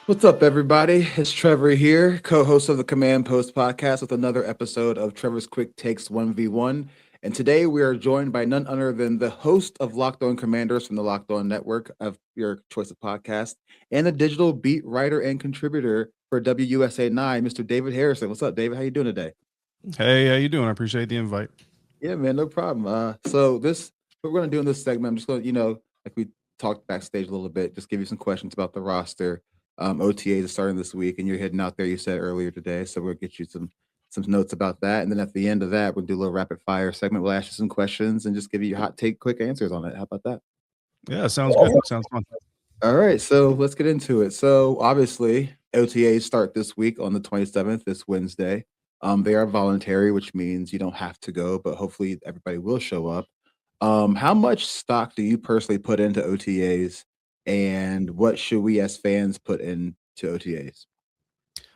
What's up, everybody? It's Trevor here, co-host of the Command Post podcast with another episode of Trevor's Quick Takes 1v1. And today we are joined by none other than the host of Locked On Commanders from the Locked On Network of your choice of podcast and a digital beat writer and contributor for WUSA9, Mr. David Harrison. What's up, David? How you doing today? Hey, how you doing? I appreciate the invite. Yeah, man, no problem. So this what we're gonna do in this segment. I'm just gonna, like we talked backstage a little bit, just give you some questions about the roster. OTAs are starting this week, and you're heading out there. You said earlier today, so we'll get you some notes about that, and then at the end of that, we'll do a little rapid fire segment. We'll ask you some questions and just give you hot take, quick answers on it. How about that? Yeah, sounds good. Sounds fun. All right, so let's get into it. So obviously, OTAs start this week on the 27th, this Wednesday. They are voluntary, which means you don't have to go, but hopefully everybody will show up. How much stock do you personally put into OTAs, and what should we as fans put into OTAs?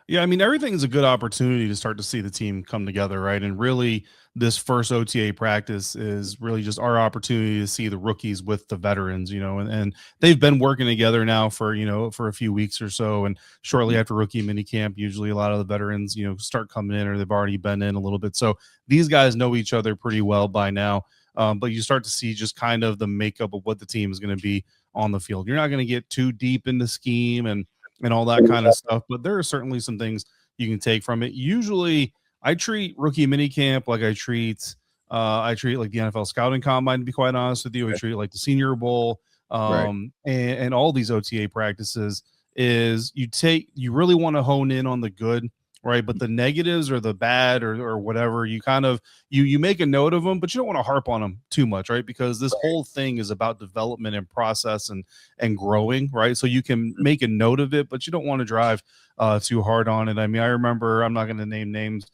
Yeah, I mean, everything is a good opportunity to start to see the team come together, right? And really, this first OTA practice is really just our opportunity to see the rookies with the veterans, and they've been working together now for a few weeks or so. And shortly after rookie minicamp, usually a lot of the veterans, start coming in or they've already been in a little bit. So these guys know each other pretty well by now. But you start to see just kind of the makeup of what the team is going to be on the field. You're not going to get too deep into scheme and all that kind of stuff. But there are certainly some things you can take from it. Usually, I treat rookie minicamp like I treat like the NFL scouting combine. To be quite honest with you, I treat it like the Senior Bowl, Right. and all these OTA practices. Is you really want to hone in on the good, right? But the negatives or the bad or whatever, you kind of you make a note of them, but you don't want to harp on them too much, right? Because this whole thing is about development and process and growing, right? So you can make a note of it, but you don't want to drive too hard on it. I mean, I remember, I'm not going to name names,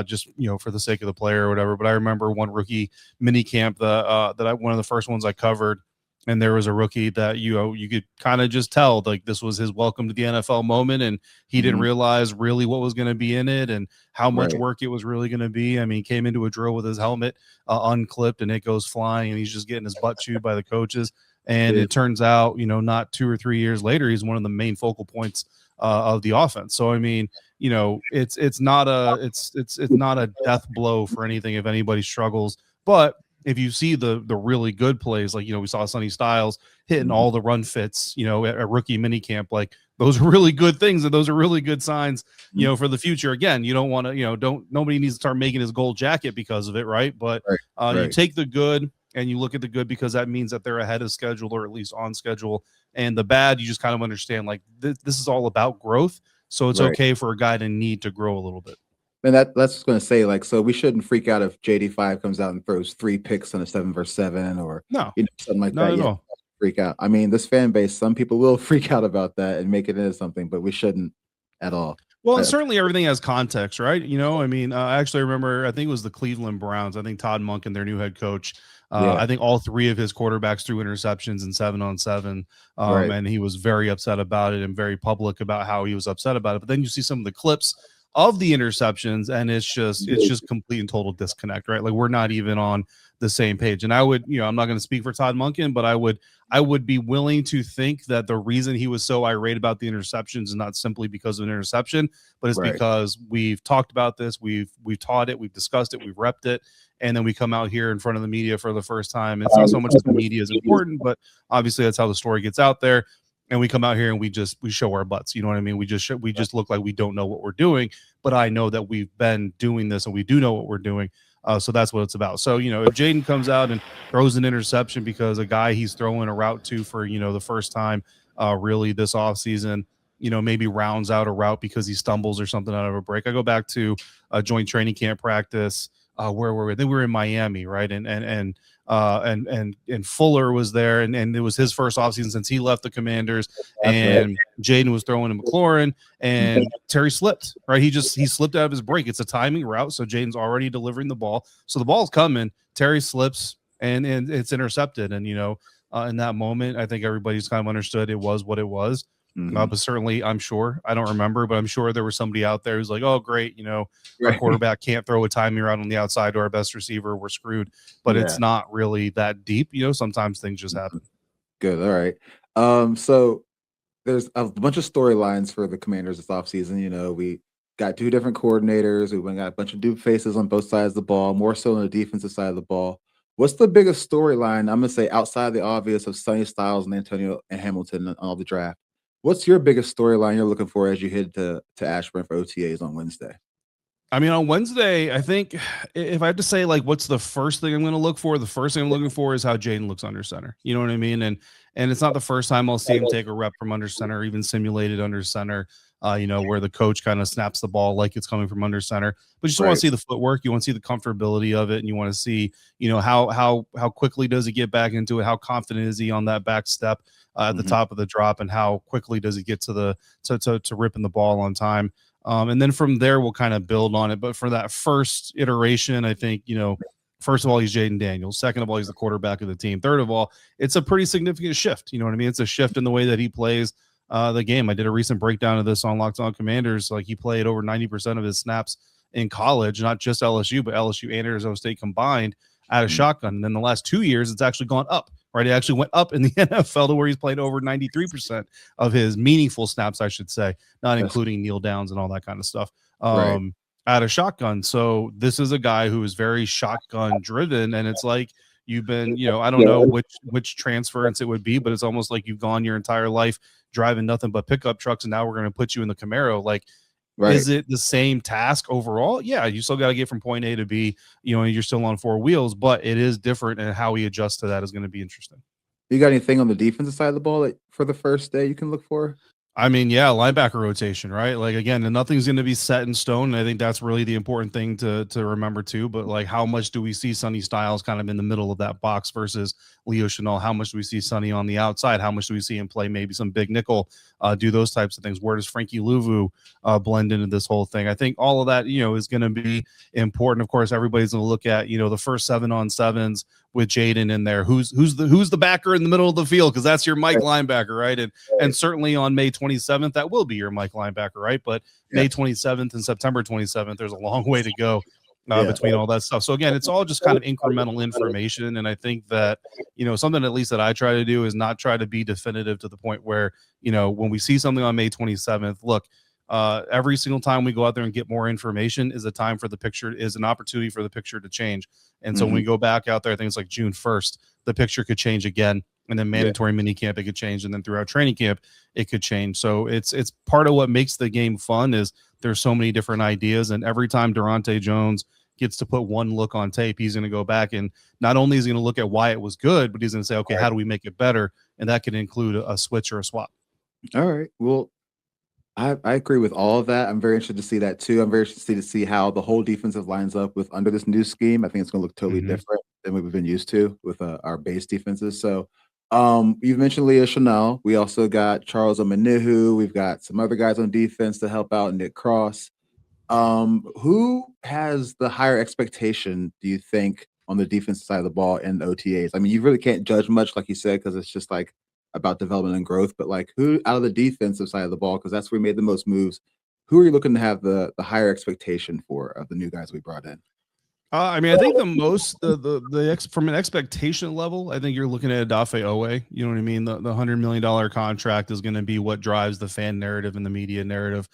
just for the sake of the player or whatever, but I remember one rookie mini camp one of the first ones I covered, and there was a rookie that you could kind of just tell like this was his welcome to the NFL moment, and he didn't Mhm. realize really what was going to be in it and how much Right. work it was really going to be. I mean, he came into a drill with his helmet unclipped and it goes flying, and he's just getting his butt chewed by the coaches. And Yeah. it turns out, not 2 or 3 years later, he's one of the main focal points of the offense. So I mean, it's not a death blow for anything if anybody struggles, but if you see the really good plays, like we saw Sonny Styles hitting Mhm. all the run fits, at rookie minicamp, like those are really good things, and those are really good signs, Mhm. for the future. Again, you don't want to, don't nobody needs to start making his gold jacket because of it, right? But Right. you Right. take the good and you look at the good because that means that they're ahead of schedule or at least on schedule. And the bad, you just kind of understand like this is all about growth. So it's Right. okay for a guy to need to grow a little bit. And that's going to say, like, so we shouldn't freak out if JD5 comes out and throws 3 picks on a 7 versus 7 or No, something like not that. at Yeah, all. freak out. I mean, this fan base, some people will freak out about that and make it into something, but we shouldn't at all. Well, I, certainly everything has context, right? I mean, I actually remember, I think it was the Cleveland Browns. I think Todd Monken, their new head coach, yeah. I think all three of his quarterbacks threw interceptions in 7-on-7. Right. And he was very upset about it and very public about how he was upset about it. But then you see some of the clips of the interceptions, and it's just complete and total disconnect, right? Like we're not even on the same page. And I would, I'm not going to speak for Todd Monken, but I would be willing to think that the reason he was so irate about the interceptions is not simply because of an interception, but it's Right. because we've talked about this, we've taught it, we've discussed it, we've repped it, and then we come out here in front of the media for the first time. It's not so much that the media is important, but obviously that's how the story gets out there. And we come out here and we show our butts. You know what I mean? We just look like we don't know what we're doing, but I know that we've been doing this and we do know what we're doing. So that's what it's about. So if Jaden comes out and throws an interception because a guy he's throwing a route to for the first time really this offseason, maybe rounds out a route because he stumbles or something out of a break. I go back to a joint training camp practice. Where were we? I think we were in Miami, right? And Fuller was there, and it was his first offseason since he left the Commanders. That's right. And Jaden was throwing to McLaurin, and Terry slipped. Right, he slipped out of his break. It's a timing route, so Jaden's already delivering the ball. So the ball's coming. Terry slips, and it's intercepted. And in that moment, I think everybody's kind of understood it was what it was. Mm-hmm. But certainly, I'm sure, I don't remember, but I'm sure there was somebody out there who's like, oh, great, our Right. quarterback can't throw a timing route on the outside to our best receiver. We're screwed. But Yeah. it's not really that deep. Sometimes things just happen. Good. All right. So there's a bunch of storylines for the Commanders this offseason. You know, we got two different coordinators. We went got a bunch of new faces on both sides of the ball, more so on the defensive side of the ball. What's the biggest storyline? I'm gonna say outside the obvious of Sonny Styles and Antonio and Hamilton and all the draft. What's your biggest storyline you're looking for as you head to Ashburn for OTAs on Wednesday? I mean, on Wednesday, I think if I had to say like what's the first thing I'm going to look for, the first thing I'm looking for is how Jaden looks under center. You know what I mean? And it's not the first time I'll see him take a rep from under center, or even simulated under center. Where the coach kind of snaps the ball like it's coming from under center. But you just want to see the footwork, you want to see the comfortability of it, and you want to see, how quickly does he get back into it, how confident is he on that back step at the top of the drop, and how quickly does he get to the to ripping the ball on time. And then from there, we'll kind of build on it. But for that first iteration, I think, first of all, he's Jaden Daniels. Second of all, he's the quarterback of the team. Third of all, it's a pretty significant shift. You know what I mean? It's a shift in the way that he plays the game. I did a recent breakdown of this on Locked On Commanders. Like, he played over 90% of his snaps in college, not just LSU, but LSU and Arizona State combined out of shotgun. And then the last 2 years, it's actually gone up. Right, he actually went up in the NFL to where he's played over 93% of his meaningful snaps, I should say, not including kneel downs and all that kind of stuff, out of shotgun. So this is a guy who is very shotgun driven, and it's like you've been, I don't know which transference it would be, but it's almost like you've gone your entire life driving nothing but pickup trucks, and now we're going to put you in the Camaro. Like, is it the same task overall? Yeah, you still got to get from point A to B, you're still on four wheels, but it is different, and how he adjusts to that is going to be interesting. You got anything on the defensive side of the ball that for the first day you can look for? I mean, yeah, linebacker rotation, right? Like, again, nothing's going to be set in stone. And I think that's really the important thing to remember too. But like, how much do we see Sonny Styles kind of in the middle of that box versus Leo Chenal? How much do we see Sonny on the outside? How much do we see him play maybe some big nickel, do those types of things? Where does Frankie Louvu blend into this whole thing? I think all of that, is going to be important. Of course, everybody's going to look at, the first 7-on-7s with Jaden in there. Who's the backer in the middle of the field? Because that's your Mike linebacker, right? And certainly on May 27th, that will be your Mike linebacker, right? But May 27th and September 27th, there's a long way to go between all that stuff. So again, it's all just kind of incremental information. And I think that, something at least that I try to do is not try to be definitive to the point where, when we see something on May 27th, look, every single time we go out there and get more information is an opportunity for the picture to change. And so when we go back out there, I think it's like June 1st, the picture could change again, and then mandatory mini camp, it could change. And then throughout training camp, it could change. So it's part of what makes the game fun is there's so many different ideas. And every time Durante Jones gets to put one look on tape, he's going to go back, and not only is he going to look at why it was good, but he's going to say, okay, how do we make it better? And that could include a switch or a swap. All right. Well, I agree with all of that. I'm very interested to see that too. I'm very interested to see how the whole defensive lines up with under this new scheme. I think it's going to look totally different than what we've been used to with our base defenses. So you've mentioned Leo Chenal. We also got Charles Omenihu. We've got some other guys on defense to help out, Nick Cross. Who has the higher expectation, do you think, on the defensive side of the ball in the OTAs? I mean, you really can't judge much, like you said, because it's just like about development and growth, but like who out of the defensive side of the ball, because that's where we made the most moves, who are you looking to have the higher expectation for of the new guys we brought in? I mean, I think the most from an expectation level, I think you're looking at Odafe Owe. You know what I mean? The $100 million contract is going to be what drives the fan narrative and the media narrative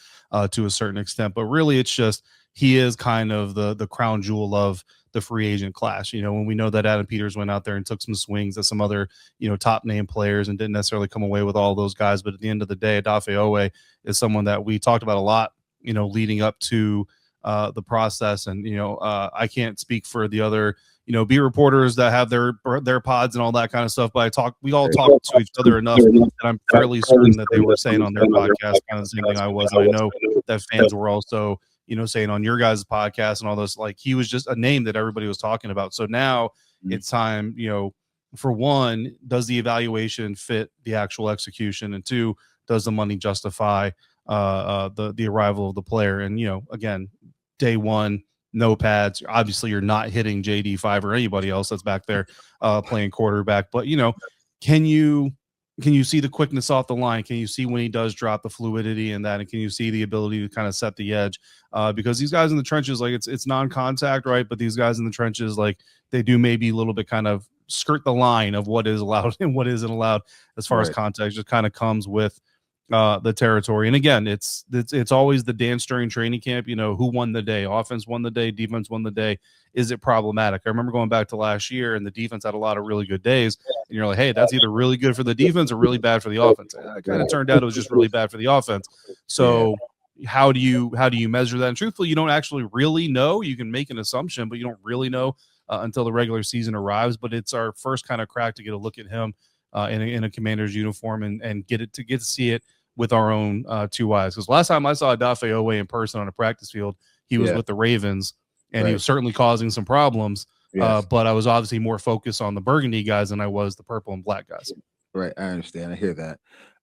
to a certain extent. But really, it's just he is kind of the crown jewel of the free agent class. When we know that Adam Peters went out there and took some swings at some other, top name players and didn't necessarily come away with all those guys. But at the end of the day, Odafe Owe is someone that we talked about a lot, leading up to the process. And, I can't speak for the other, beat reporters that have their pods and all that kind of stuff, but we all talk to each other enough that I'm fairly certain that they were saying on their podcast kind of the same thing I was. And I know that fans were also, saying on your guys' podcast and all those, like, he was just a name that everybody was talking about. So now it's time, for one, does the evaluation fit the actual execution? And two, does the money justify the arrival of the player? And, again, day one, no pads. Obviously, you're not hitting JD5 or anybody else that's back there playing quarterback. But, can you see the quickness off the line? Can you see when he does drop the fluidity in that? And can you see the ability to kind of set the edge? Because these guys in the trenches, like, it's non-contact, right? But these guys in the trenches, like, they do maybe a little bit kind of skirt the line of what is allowed and what isn't allowed as far as contact. Just kind of comes with the territory. And again, it's always the dance during training camp. Who won the day? Offense won the day. Defense won the day. Is it problematic? I remember going back to last year, and the defense had a lot of really good days. And you're like, hey, that's either really good for the defense or really bad for the offense. It kind of turned out it was just really bad for the offense. So how do you measure that? And truthfully, you don't actually really know. You can make an assumption, but you don't really know until the regular season arrives. But it's our first kind of crack to get a look at him in a Commander's uniform and get to see it with our own two eyes. Because last time I saw Adafe Owe in person on a practice field, he was with the Ravens, and he was certainly causing some problems. But I was obviously more focused on the burgundy guys than I was the purple and black guys. Right. I understand. I hear that.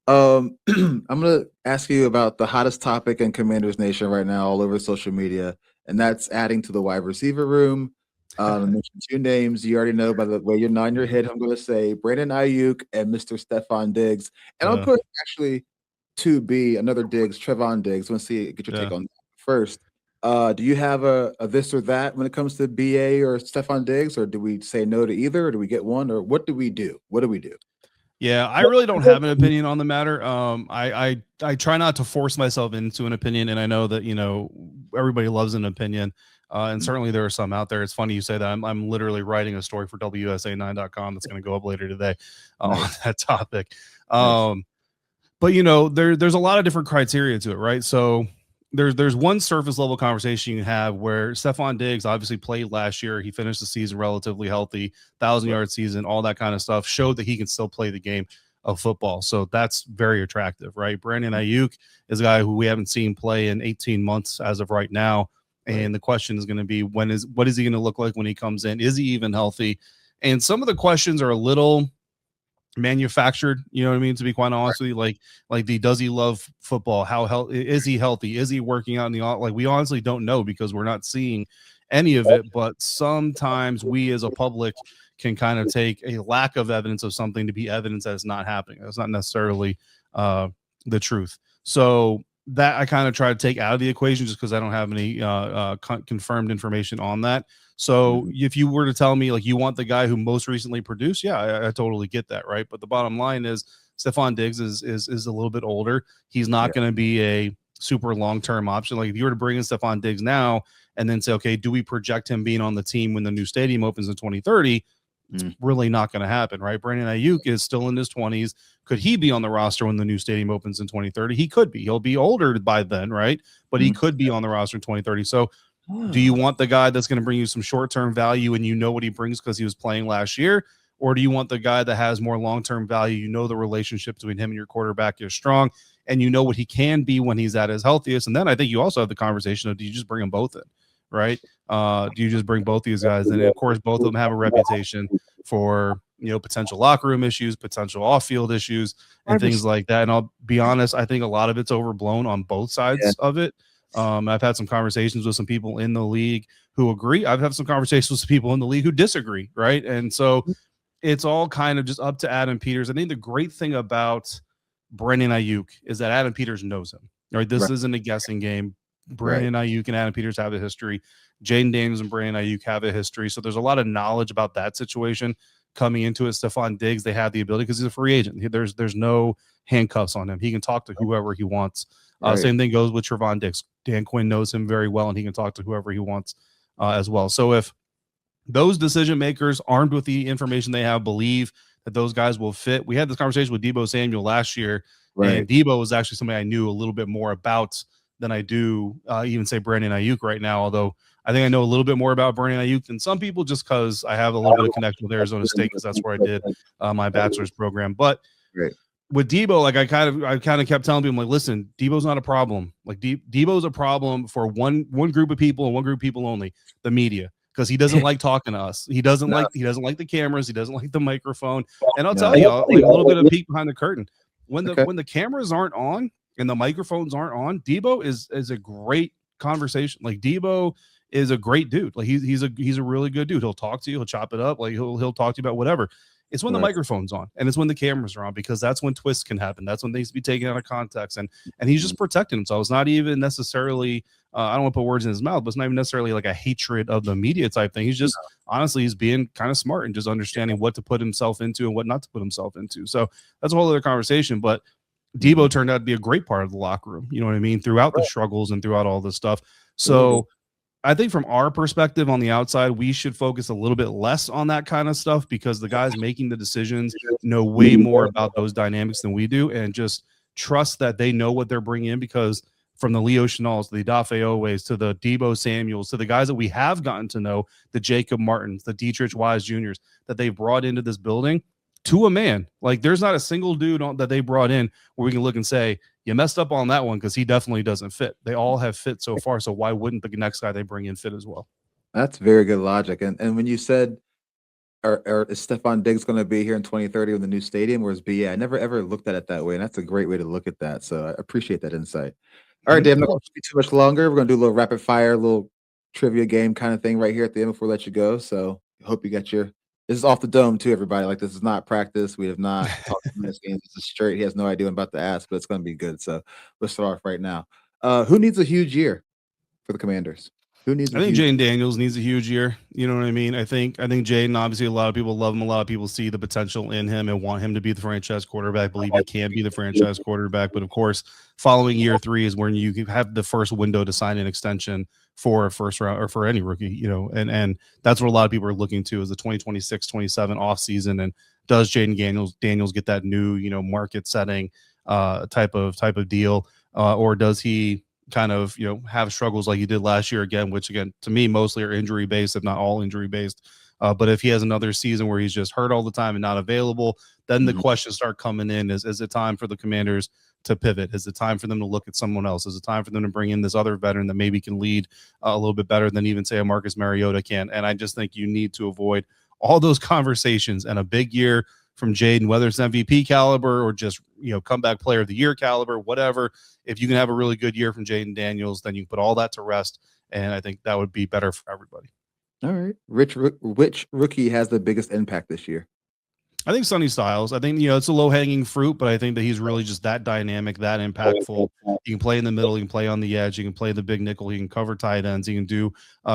I'm going to ask you about the hottest topic in Commanders Nation right now all over social media, and that's adding to the wide receiver room. Mention two names you already know by the way you're nodding your head. I'm going to say Brandon Ayuk and Mr. Stephon Diggs, and I'll put actually to be another Diggs, Trevon Diggs. I want to get your take on that first. Do you have a this or that when it comes to BA or Stephon Diggs, or do we say no to either, or do we get one, or what do we do? What do we do? Yeah, I really don't have an opinion on the matter. I try not to force myself into an opinion, and I know that everybody loves an opinion, and certainly there are some out there. It's funny you say that. I'm literally writing a story for WUSA9.com that's going to go up later today on that topic. But there's a lot of different criteria to it, right? So there's one surface level conversation you have where Stephon Diggs obviously played last year. He finished the season relatively healthy, 1,000-yard season, all that kind of stuff, showed that he can still play the game of football. So that's very attractive, right? Brandon Ayuk is a guy who we haven't seen play in 18 months as of right now. And the question is going to be, what is he going to look like when he comes in? Is he even healthy? And some of the questions are a little manufactured, to be quite honest with you, like does he love football? Is he healthy? Is he working out in the we honestly don't know because we're not seeing any of it. But sometimes we as a public can kind of take a lack of evidence of something to be evidence that it's not happening. That's not necessarily the truth. So that I kind of try to take out of the equation just because I don't have any confirmed information on that. So if you were to tell me you want the guy who most recently produced, I totally get that, right? But the bottom line is Stephon Diggs is a little bit older. He's not going to be a super long-term option. Like if you were to bring in Stephon Diggs now and then say, okay, do we project him being on the team when the new stadium opens in 2030? It's really not going to happen, right? Brandon Ayuk is still in his 20s. Could he be on the roster when the new stadium opens in 2030? He could be. He'll be older by then, right? But he could be on the roster in 2030. So do you want the guy that's going to bring you some short-term value and what he brings because he was playing last year? Or do you want the guy that has more long-term value? The relationship between him and your quarterback is strong, and what he can be when he's at his healthiest. And then I think you also have the conversation of, do you just bring them both in, right? Do you just bring both these guys? And of course, both of them have a reputation for, potential locker room issues, potential off-field issues, and things like that. And I'll be honest, I think a lot of it's overblown on both sides of it. I've had some conversations with some people in the league who agree. I've had some conversations with some people in the league who disagree, right? And so it's all kind of just up to Adam Peters. I think the great thing about Brandon Ayuk is that Adam Peters knows him, right? This isn't a guessing game. Brandon Ayuk and Adam Peters have a history. Jaden Daniels and Brandon Ayuk have a history. So there's a lot of knowledge about that situation coming into it. Stephon Diggs, they have the ability because he's a free agent. There's no handcuffs on him. He can talk to whoever he wants. Same thing goes with Trevon Diggs. Dan Quinn knows him very well, and he can talk to whoever he wants as well. So if those decision makers, armed with the information they have, believe that those guys will fit. We had this conversation with Deebo Samuel last year, and Deebo was actually somebody I knew a little bit more about than I do even say Brandon Ayuk right now, although I think I know a little bit more about Brandon Ayuk than some people just because I have a little bit of connection with Arizona State because that's where I did my bachelor's program. But with Deebo, I kind of kept telling people, listen, Deebo's not a problem. Deebo's a problem for one group of people and one group of people only, the media. Because he doesn't like talking to us. He doesn't like the cameras. He doesn't like the microphone. And I'll tell you, a little bit of peek behind the curtain. When the cameras aren't on and the microphones aren't on, Deebo is a great conversation. Deebo is a great dude. He's a really good dude. He'll talk to you. He'll chop it up. He'll talk to you about whatever. It's when the microphone's on and it's when the cameras are on, because that's when twists can happen. That's when things be taken out of context. And he's just protecting himself. It's not even necessarily, I don't want to put words in his mouth, but it's not even necessarily like a hatred of the media type thing. He's just, honestly, he's being kind of smart and just understanding what to put himself into and what not to put himself into. So that's a whole other conversation. But Debo turned out to be a great part of the locker room. You know what I mean? Throughout the struggles and throughout all this stuff. So I think from our perspective on the outside, we should focus a little bit less on that kind of stuff because the guys making the decisions know way more about those dynamics than we do, and just trust that they know what they're bringing in. Because from the Leo Chenals, the Dafe Oways, to the Debo Samuels, to the guys that we have gotten to know, the Jacob Martins, the Dietrich Wise Juniors, that they brought into this building, to a man, like there's not a single dude that they brought in where we can look and say, you messed up on that one because he definitely doesn't fit. They all have fit so far. So why wouldn't the next guy they bring in fit as well? That's very good logic. And when you said, is Stephon Diggs going to be here in 2030 in the new stadium, or is BA? I never ever looked at it that way, and that's a great way to look at that. So I appreciate that insight. All right, Dan, I'm not going to be too much longer. We're going to do a little rapid fire, little trivia game kind of thing right here at the end before we let you go. So I hope you got your. This is off the dome too, everybody. Like, this is not practice. We have not talked in this game. This is straight. He has no idea what I'm about to ask, but it's going to be good. So let's start off right now. Who needs a huge year for the Commanders? Who needs? I think Jaden Daniels needs a huge year. You know what I mean? I think Jaden, obviously, a lot of people love him. A lot of people see the potential in him and want him to be the franchise quarterback. Believe he can be the franchise quarterback. But of course, following year 3 is when you have the first window to sign an extension for a first round or for any rookie, you know, and that's what a lot of people are looking to, is the 2026-27 offseason. And does Jaden Daniels get that new, you know, market setting type of deal, or does he kind of, you know, have struggles like he did last year again, which again, to me, mostly are injury based, if not all injury based. But if he has another season where he's just hurt all the time and not available, then the questions start coming in. Is it time for the Commanders to pivot? Is it time for them to look at someone else? Is it time for them to bring in this other veteran that maybe can lead a little bit better than even, say, a Marcus Mariota can? And I just think you need to avoid all those conversations. And a big year from Jaden, whether it's MVP caliber or just, you know, comeback player of the year caliber, whatever, if you can have a really good year from Jaden Daniels, then you can put all that to rest. And I think that would be better for everybody. All right. Which rookie has the biggest impact this year? I think Sonny Styles. I think, you know, it's a low-hanging fruit, but I think that he's really just that dynamic, that impactful. He can play in the middle, he can play on the edge, he can play the big nickel, he can cover tight ends, he can do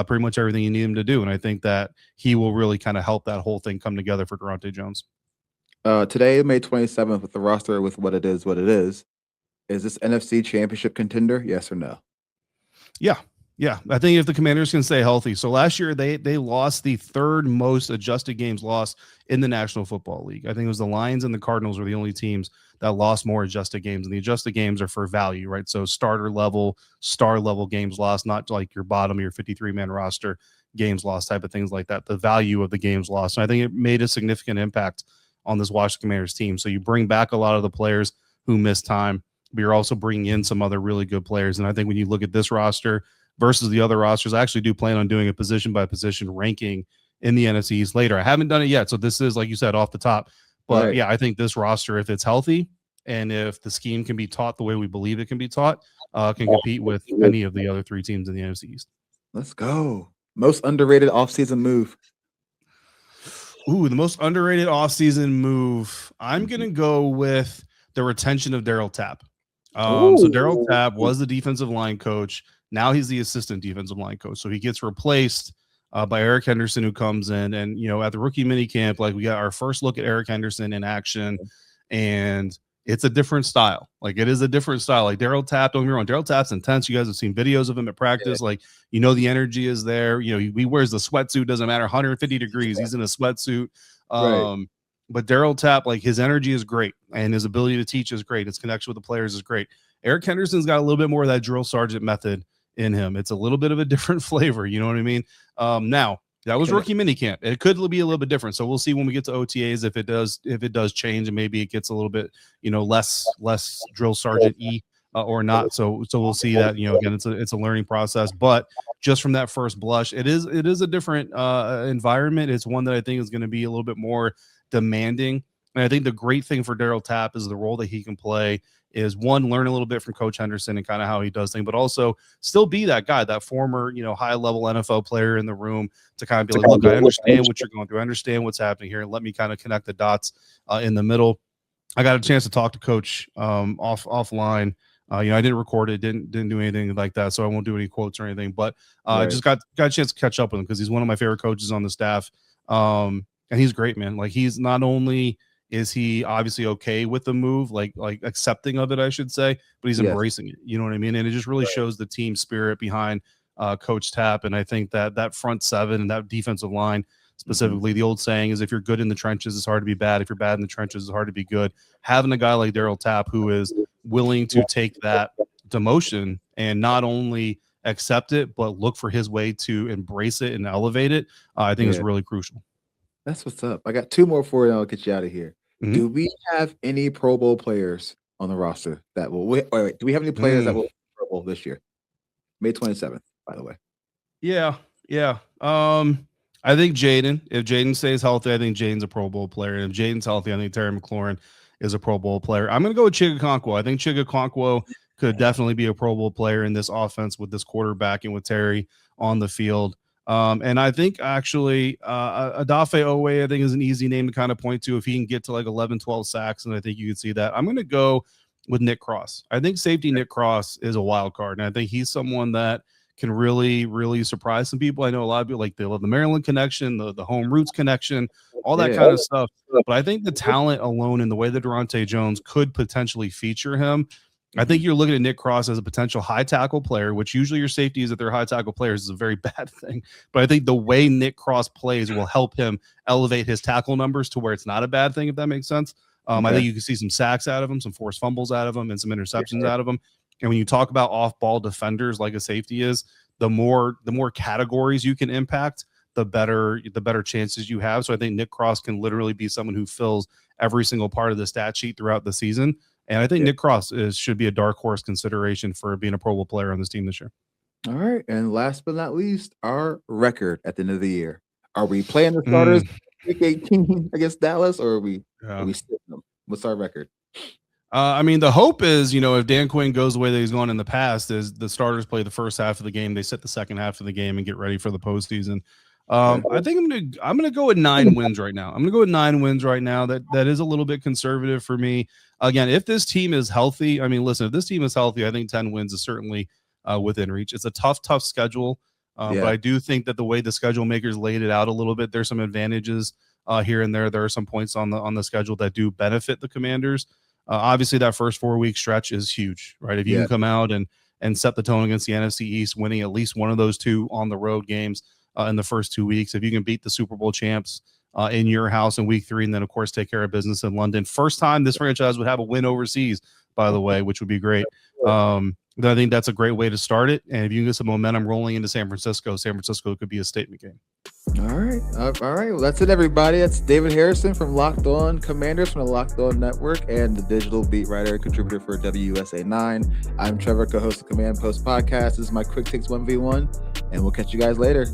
pretty much everything you need him to do. And I think that he will really kind of help that whole thing come together for Durante Jones. Today, May 27th, with the roster with what it is, is this NFC championship contender? Yes or no? Yeah. Yeah, I think if the Commanders can stay healthy. So last year they lost the 3rd most adjusted games lost in the National Football League. I think it was the Lions and the Cardinals were the only teams that lost more adjusted games. And the adjusted games are for value, right? So starter level, star level games lost, not like your bottom of your 53-man roster games lost type of things like that. The value of the games lost. And I think it made a significant impact on this Washington Commanders team. So you bring back a lot of the players who missed time, but you're also bringing in some other really good players. And I think when you look at this roster versus the other rosters, I actually do plan on doing a position by position ranking in the NFC East later. I haven't done it yet, so this is, like you said, off the top. But right. Yeah, I think this roster, if it's healthy and if the scheme can be taught the way we believe it can be taught, can compete with any of the other 3 teams in the NFC East. Let's go. Most underrated offseason move. Ooh, the most underrated offseason move. I'm going to go with the retention of Darryl Tapp. So Darryl Tapp was the defensive line coach. Now he's the assistant defensive line coach. So he gets replaced by Eric Henderson, who comes in. And, you know, at the rookie mini camp, like, we got our first look at Eric Henderson in action, and it's a different style. Like, it is a different style. Like, Darryl Tapp, don't get me wrong, Darryl Tapp's intense. You guys have seen videos of him at practice. Yeah. Like, you know, the energy is there. You know, he wears the sweatsuit, doesn't matter, 150 degrees. He's in a sweatsuit. Right. But Darryl Tapp, like, his energy is great, and his ability to teach is great. His connection with the players is great. Eric Henderson's got a little bit more of that drill sergeant method in him. It's a little bit of a different flavor. You know what I mean? Now, that was rookie minicamp. It could be a little bit different. So we'll see when we get to OTAs if it does change, and maybe it gets a little bit, you know, less drill sergeant-y or not. So we'll see that. You know, again, it's a learning process. But just from that first blush, it is a different environment. It's one that I think is going to be a little bit more demanding. And I think the great thing for Darryl Tapp is the role that he can play is, one, learn a little bit from Coach Henderson and kind of how he does things, but also still be that guy, that former, you know, high-level NFL player in the room, to kind of be like, look, I understand what you're going through. I understand what's happening here. Let me kind of connect the dots in the middle. I got a chance to talk to Coach offline. You know, I didn't record it, didn't do anything like that, so I won't do any quotes or anything. But I just got a chance to catch up with him because he's one of my favorite coaches on the staff, and he's great, man. Like, he's not only Is he obviously okay with the move, like accepting of it, I should say, but he's embracing it. You know what I mean? And it just really shows the team spirit behind Coach Tapp. And I think that front seven and that defensive line specifically, the old saying is, if you're good in the trenches, it's hard to be bad. If you're bad in the trenches, it's hard to be good. Having a guy like Daryl Tapp who is willing to take that demotion and not only accept it, but look for his way to embrace it and elevate it, I think is really crucial. That's what's up. I got 2 more for you, and I'll get you out of here. Do we have any Pro Bowl players on the roster that will wait? Do we have any players that will Pro Bowl this year? May 27th, by the way. Yeah. I think Jaden. If Jaden stays healthy, I think Jaden's a Pro Bowl player. And if Jaden's healthy, I think Terry McLaurin is a Pro Bowl player. I'm going to go with Chigakonkwo. I think Chigakonkwo could definitely be a Pro Bowl player in this offense with this quarterback and with Terry on the field. And I think actually Adafe Owe, I think, is an easy name to kind of point to if he can get to like 11, 12 sacks. And I think you could see that. I'm going to go with Nick Cross. I think safety Nick Cross is a wild card. And I think he's someone that can really, really surprise some people. I know a lot of people they love the Maryland connection, the home roots connection, all that kind of stuff. But I think the talent alone and the way that Durante Jones could potentially feature him, I think you're looking at Nick Cross as a potential high tackle player, which usually your safety is that they're high tackle players is a very bad thing. But I think the way Nick Cross plays will help him elevate his tackle numbers to where it's not a bad thing, if that makes sense. I think you can see some sacks out of him, some forced fumbles out of him, and some interceptions out of him. And when you talk about off-ball defenders like a safety is, the more categories you can impact, the better chances you have. So I think Nick Cross can literally be someone who fills every single part of the stat sheet throughout the season. And I think Nick Cross should be a dark horse consideration for being a Pro Bowl player on this team this year. All right. And last but not least, our record at the end of the year. Are we playing the starters week 18 against Dallas, or are we sitting them? What's our record? I mean, the hope is, if Dan Quinn goes the way that he's gone in the past, is the starters play the first half of the game, they sit the second half of the game and get ready for the postseason. I think I'm gonna go with 9 wins right now. I'm gonna go with 9 wins right now. That is a little bit conservative for me. Again, if this team is healthy, I mean, listen, if this team is healthy, I think 10 wins is certainly within reach. It's a tough schedule, but I do think that the way the schedule makers laid it out a little bit, there's some advantages here and there. There are some points on the schedule that do benefit the Commanders. Obviously, that first 4-week stretch is huge, right? If you can come out and set the tone against the NFC East, winning at least one of those 2 on the road games in the first 2 weeks, if you can beat the Super Bowl champs in your house in week 3, and then, of course, take care of business in London. First time this franchise would have a win overseas, by the way, which would be great. I think that's a great way to start it. And if you can get some momentum rolling into San Francisco could be a statement game. All right. Well, that's it, everybody. That's David Harrison from Locked On Commanders from the Locked On Network and the digital beat writer and contributor for WUSA9. I'm Trevor, co-host of Command Post Podcast. This is my Quick Takes 1v1, and we'll catch you guys later.